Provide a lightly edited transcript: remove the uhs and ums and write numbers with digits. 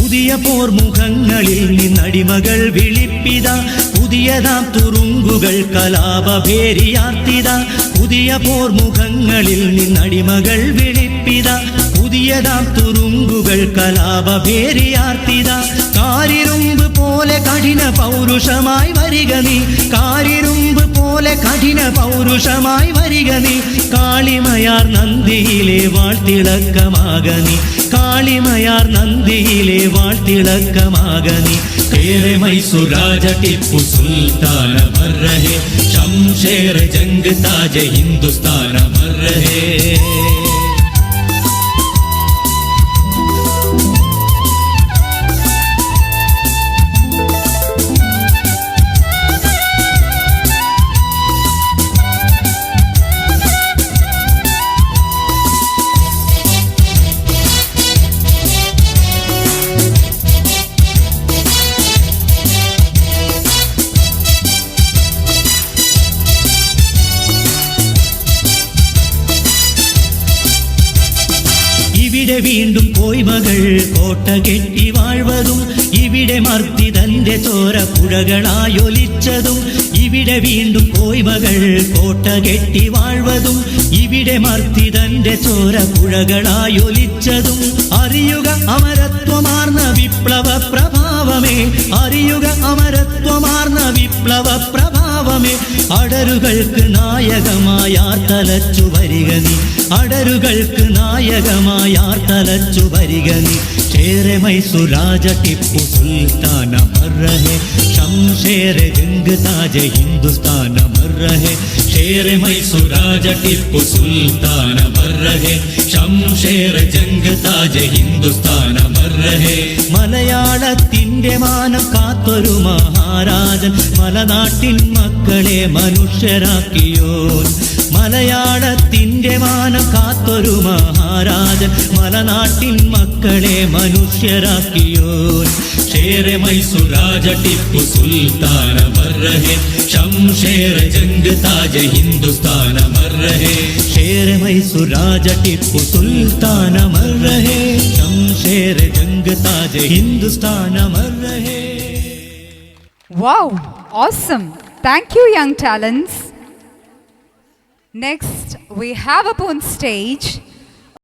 പുതിയ പോർമുഖങ്ങളിൽ നിന്നടിമകൾ വിളിപ്പിത പുതിയതാം തുറുങ്കുകൾ കലാപഭേരിയാർത്തിത പുതിയ പോർമുഖങ്ങളിൽ നിന്നടിമകൾ വിളിപ്പിത പുതിയതാം തുറുങ്കുകൾ കലാപഭേരിയാർത്തിത കാരിരുമ്പ് പോലെ കഠിന പൗരുഷമായി വരിക നീ കാരിരുമ്പ് പോലെ കഠിന പൗരുഷമായി വരിക നീ കാളിമയാർ നന്ദിയിലെ വാഴ്ത്തിളക്കമാകനി കാളിമയാർ നന്ദിയിലെ വാഴ്ത്തിളക്കമാകനി तेरे मैसूर राजा टिप्पू सुल्तान मर रहे शमशेर जंग ताज हिंदुस्तान मर रहे ഇവിടെ വീണ്ടും കോയ്മകൾ കോട്ട കെട്ടി വാഴ്വതും ഇവിടെ മർദ്ദിതന്റെ ചോര പുഴകളായൊലിച്ചതും ഇവിടെ വീണ്ടും കോയ്മകൾ കോട്ട കെട്ടി വാഴ്വതും ഇവിടെ മർദ്ദിതന്റെ ചോര പുഴകളായൊലിച്ചതും അറിയുക അമരത്വമാർന്ന വിപ്ലവ പ്രഭാവമേ അറിയുക അമരത്വമാർന്ന വിപ്ലവ പ്രഭാവമേ അടരുകൾക്ക് നായകമായാർ തലച്ചു വരിക നീ അടരുകൾക്ക് നായകമായാർ തലച്ചു വരിക നീ शेर मैसूर राजा टिप्पू सुल्तान मर रहे शमशेर जंग ताज हिंदुस्तान मर रहे शेर मैसूर राजा टिप्पू सुल्तान मर रहे शमशेर जंग ताज हिंदुस्तान मर रहे മലയാളത്തിന്റെ മാനം കാത്തൊരു മഹാരാജൻ മലനാട്ടിൻ മക്കളെ മനുഷ്യരാക്കിയോൻ മലയാളത്തിന്റെ മാനം കാത്തൊരു മഹാരാജൻ മലനാട്ടിൻ മക്കളെ മനുഷ്യരാക്കിയോൻ शेर मैसूर राजा टिप्पू सुल्तान मर रहे शमशेर जंग ताज हिंदुस्तान मर रहे शेर मैसूर राजा टिप्पू सुल्तान मर रहे शमशेर जंग ताज हिंदुस्तान मर रहे. Wow, awesome. Thank you, young talents. Next, we have upon stage